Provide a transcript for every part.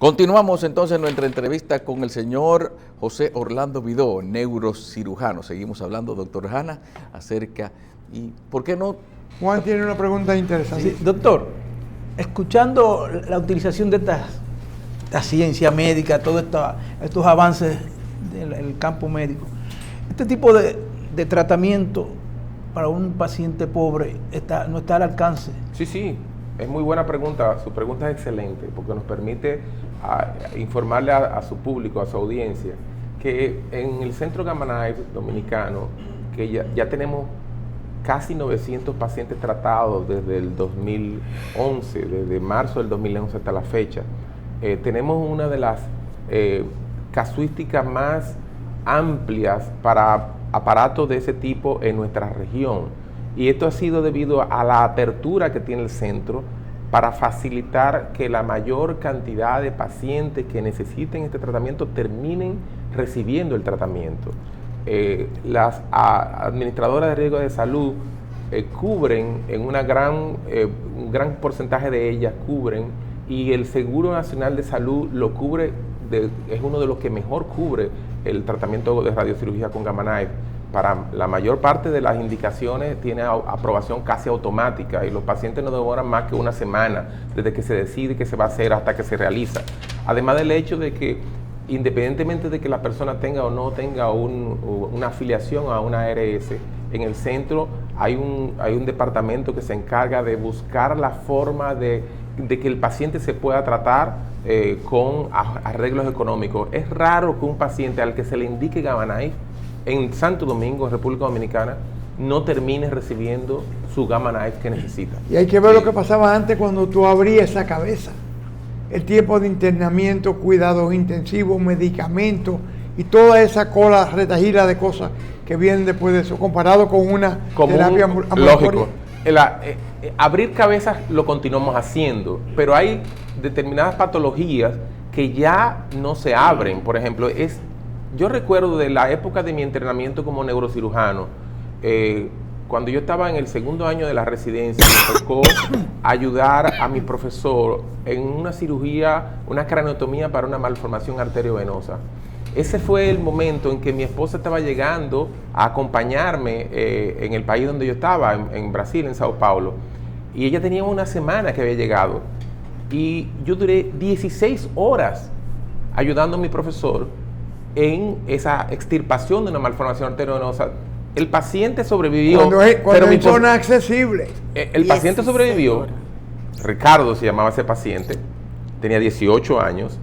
Continuamos entonces nuestra entrevista con el señor José Orlando Vidó, neurocirujano. Seguimos hablando, doctor Hanna, acerca y ¿por qué no? Juan tiene una pregunta interesante. Sí, doctor, escuchando la utilización de esta ciencia médica, todos estos avances del campo médico, este tipo de tratamiento para un paciente pobre no está al alcance. Sí, es muy buena pregunta, su pregunta es excelente porque nos permite informarle a su público, a su audiencia, que en el Centro Gamma Knife dominicano, que ya tenemos casi 900 pacientes tratados desde el 2011, desde marzo del 2011 hasta la fecha. Tenemos una de las casuísticas más amplias para aparatos de ese tipo en nuestra región. Y esto ha sido debido a la apertura que tiene el centro para facilitar que la mayor cantidad de pacientes que necesiten este tratamiento terminen recibiendo el tratamiento. Las administradoras de riesgo de salud cubren en un gran porcentaje de ellas cubren, y el Seguro Nacional de Salud lo cubre, es uno de los que mejor cubre el tratamiento de radiocirugía con Gamma Knife. Para la mayor parte de las indicaciones tiene aprobación casi automática y los pacientes no demoran más que una semana desde que se decide que se va a hacer hasta que se realiza. Además del hecho de que independientemente de que la persona tenga o no tenga una afiliación a una ARS, en el centro hay un departamento que se encarga de buscar la forma de que el paciente se pueda tratar con arreglos económicos. Es raro que un paciente al que se le indique Gamma Knife en Santo Domingo, en República Dominicana, no termine recibiendo su Gamma Knife que necesita. Y hay que ver lo que pasaba antes cuando tú abrías esa cabeza. El tiempo de internamiento, cuidados intensivos, medicamentos y toda esa cola retahila de cosas que vienen después de eso, comparado con una terapia ambulatoria. Lógico. Abrir cabezas lo continuamos haciendo, pero hay determinadas patologías que ya no se abren. Por ejemplo, yo recuerdo de la época de mi entrenamiento como neurocirujano, cuando yo estaba en el segundo año de la residencia, me tocó ayudar a mi profesor en una cirugía, una craneotomía para una malformación arteriovenosa. Ese fue el momento en que mi esposa estaba llegando a acompañarme en el país donde yo estaba, en Brasil, en Sao Paulo. Y ella tenía una semana que había llegado. Y yo duré 16 horas ayudando a mi profesor en esa extirpación de una malformación arteriovenosa. El paciente sobrevivió. Cuando en zona accesible. El paciente sobrevivió. Ricardo se llamaba ese paciente. Tenía 18 años.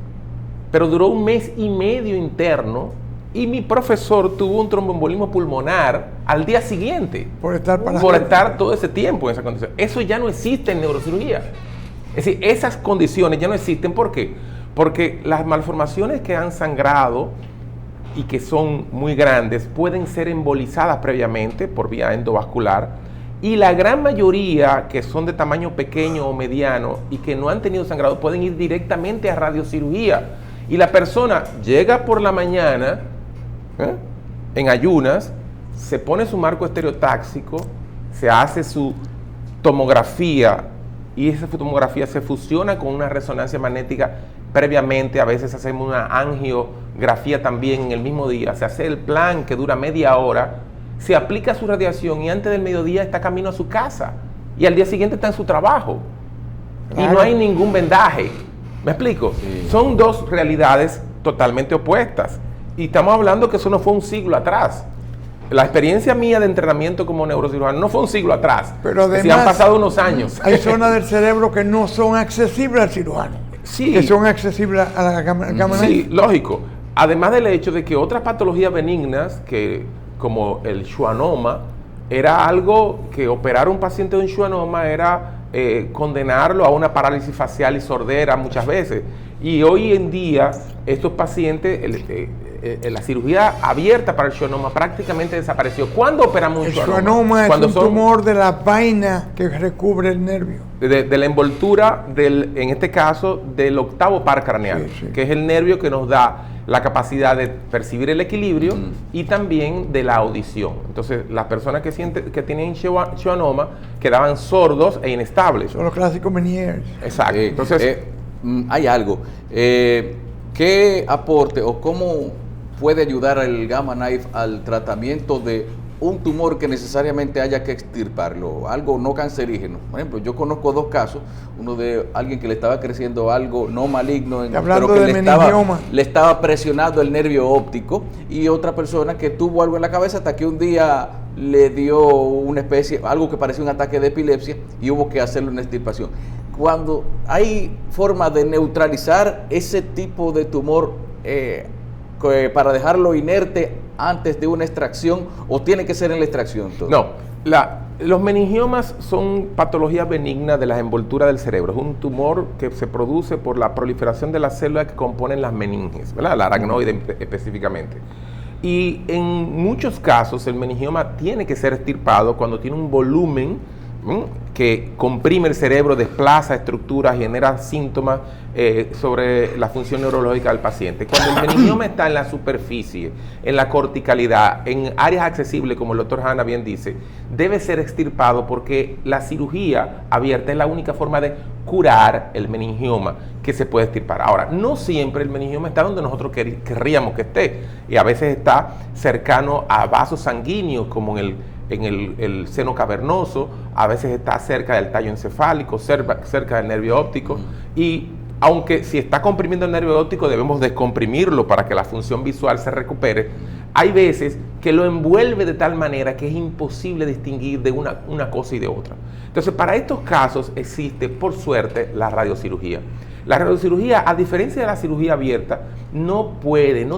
Pero duró 1 mes y medio interno. Y mi profesor tuvo un tromboembolismo pulmonar al día siguiente. Por estar todo ese tiempo en esa condición. Eso ya no existe en neurocirugía. Es decir, esas condiciones ya no existen. ¿Por qué? Porque las malformaciones que han sangrado y que son muy grandes pueden ser embolizadas previamente por vía endovascular, y la gran mayoría que son de tamaño pequeño o mediano y que no han tenido sangrado pueden ir directamente a radiocirugía, y la persona llega por la mañana en ayunas, se pone su marco estereotáxico, se hace su tomografía y esa tomografía se fusiona con una resonancia magnética previamente. A veces hacemos una angiografía también en el mismo día, se hace el plan que dura media hora, se aplica su radiación y antes del mediodía está camino a su casa y al día siguiente está en su trabajo. Claro. Y no hay ningún vendaje. ¿Me explico? Sí. Son dos realidades totalmente opuestas y estamos hablando que eso no fue un siglo atrás. La experiencia mía de entrenamiento como neurocirujano no fue un siglo atrás, pero además, si han pasado unos años. Hay zonas del cerebro que no son accesibles al cirujano. Sí. Que son accesibles a la Gamma Knife. Sí, lógico. Además del hecho de que otras patologías benignas, como el schwannoma, era algo que operar a un paciente de un schwannoma era condenarlo a una parálisis facial y sordera muchas veces. Y hoy en día estos pacientes, la cirugía abierta para el schwannoma prácticamente desapareció. ¿Cuándo operamos un schwannoma? El schwannoma es un tumor de la vaina que recubre el nervio. De la envoltura, en este caso, del octavo par craneal, que es el nervio que nos da la capacidad de percibir el equilibrio y también de la audición. Entonces, las personas que tienen schwannoma quedaban sordos e inestables. Son los clásicos Meniers. Exacto. Entonces, hay algo. ¿Qué aporte o cómo puede ayudar el Gamma Knife al tratamiento de un tumor que necesariamente haya que extirparlo, algo no cancerígeno? Por ejemplo, yo conozco 2 casos, uno de alguien que le estaba creciendo algo no maligno, pero que le estaba presionando el nervio óptico, y otra persona que tuvo algo en la cabeza hasta que un día le dio una especie, algo que parecía un ataque de epilepsia y hubo que hacerle una extirpación. Cuando hay forma de neutralizar ese tipo de tumor para dejarlo inerte antes de una extracción, o tiene que ser en la extracción todo? No, los meningiomas son patologías benignas de las envolturas del cerebro. Es un tumor que se produce por la proliferación de las células que componen las meninges, ¿verdad? La aracnoide específicamente. Y en muchos casos el meningioma tiene que ser extirpado cuando tiene un volumen que comprime el cerebro, desplaza estructuras, genera síntomas sobre la función neurológica del paciente. Cuando el meningioma está en la superficie, en la corticalidad, en áreas accesibles, como el doctor Hanna bien dice, debe ser extirpado, porque la cirugía abierta es la única forma de curar el meningioma que se puede extirpar. Ahora, no siempre el meningioma está donde nosotros querríamos que esté, y a veces está cercano a vasos sanguíneos, como en el seno cavernoso, a veces está cerca del tallo encefálico, cerca del nervio óptico, y aunque si está comprimiendo el nervio óptico debemos descomprimirlo para que la función visual se recupere, hay veces que lo envuelve de tal manera que es imposible distinguir de una cosa y de otra. Entonces, para estos casos existe, por suerte, la radiocirugía. La radiocirugía, a diferencia de la cirugía abierta, no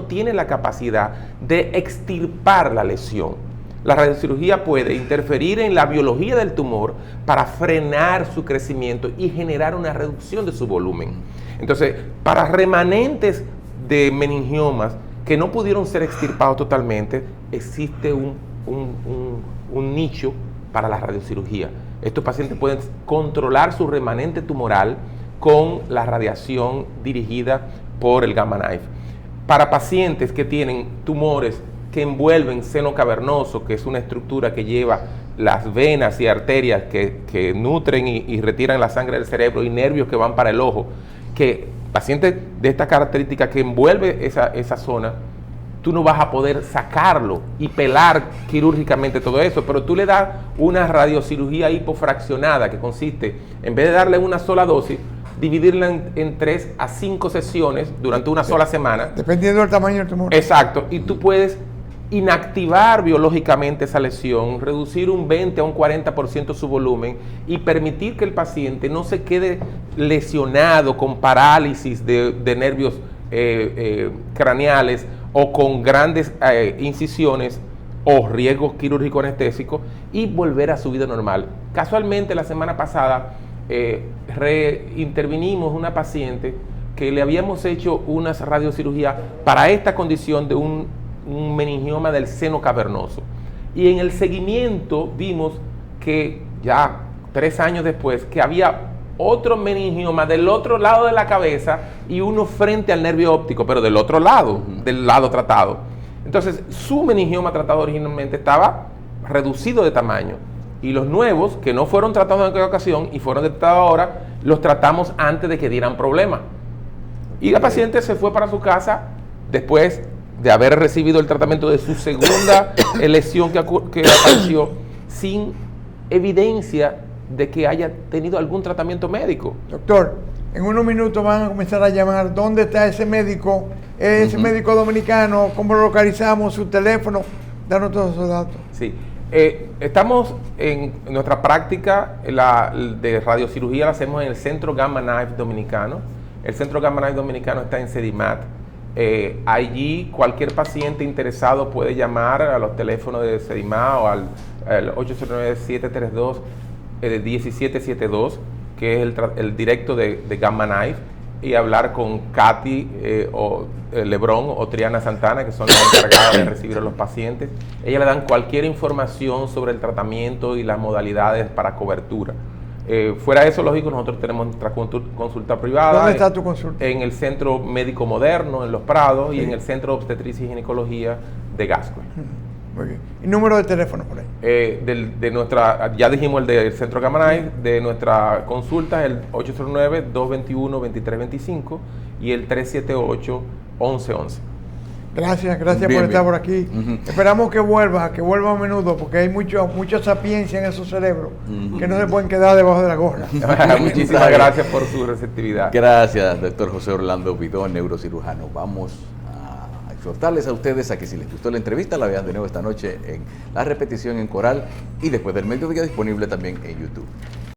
tiene la capacidad de extirpar la lesión. La radiocirugía puede interferir en la biología del tumor para frenar su crecimiento y generar una reducción de su volumen. Entonces, para remanentes de meningiomas que no pudieron ser extirpados totalmente, existe un nicho para la radiocirugía. Estos pacientes pueden controlar su remanente tumoral con la radiación dirigida por el Gamma Knife. Para pacientes que tienen tumores que envuelven seno cavernoso, que es una estructura que lleva las venas y arterias que nutren y retiran la sangre del cerebro, y nervios que van para el ojo, que pacientes de esta característica que envuelve esa zona, tú no vas a poder sacarlo y pelar quirúrgicamente todo eso, pero tú le das una radiocirugía hipofraccionada, que consiste, en vez de darle una sola dosis, dividirla en 3 a 5 sesiones durante una sola semana. Dependiendo del tamaño del tumor. Exacto, y tú puedes inactivar biológicamente esa lesión, reducir un 20 a un 40% su volumen y permitir que el paciente no se quede lesionado con parálisis de nervios craneales o con grandes incisiones o riesgos quirúrgicos anestésicos, y volver a su vida normal. Casualmente, la semana pasada reintervinimos una paciente que le habíamos hecho una radiocirugía para esta condición de un meningioma del seno cavernoso, y en el seguimiento vimos que ya 3 años después que había otro meningioma del otro lado de la cabeza y uno frente al nervio óptico, pero del otro lado, del lado tratado. Entonces, su meningioma tratado originalmente estaba reducido de tamaño, y los nuevos, que no fueron tratados en aquella ocasión y fueron tratados ahora, los tratamos antes de que dieran problemas. Y la paciente se fue para su casa después de haber recibido el tratamiento de su segunda lesión que apareció, sin evidencia de que haya tenido algún tratamiento médico. Doctor, en unos minutos van a comenzar a llamar. ¿Dónde está ese médico? Ese médico dominicano, ¿cómo lo localizamos? Su teléfono, danos todos esos datos. Sí, estamos en nuestra práctica de radiocirugía, la hacemos en el Centro Gamma Knife Dominicano. El Centro Gamma Knife Dominicano está en Sedimat. Allí cualquier paciente interesado puede llamar a los teléfonos de Sedimat o al 809-732-1772, que es el directo de Gamma Knife, y hablar con Katy o Lebrón o Triana Santana, que son las encargadas de recibir a los pacientes. Ellas le dan cualquier información sobre el tratamiento y las modalidades para cobertura. Fuera de eso, lógico, nosotros tenemos nuestra consulta privada. ¿Dónde está tu consulta? En el Centro Médico Moderno, en Los Prados, sí, y en el Centro de Obstetricia y Ginecología de Gascoy. Muy bien. ¿Y número de teléfono por ahí? De nuestra, ya dijimos el del Centro Gamma Knife, de nuestra consulta, el 809-221-2325 y el 378-1111. Gracias Bien, por estar bien. por aquí. Esperamos que vuelva a menudo, porque hay mucha sapiencia en esos cerebros que no se pueden quedar debajo de la gorra. Muchísimas gracias por su receptividad. Gracias, doctor José Orlando Vidón, neurocirujano. Vamos a exhortarles a ustedes a que si les gustó la entrevista, la vean de nuevo esta noche en la repetición en Coral y después del mediodía disponible también en YouTube.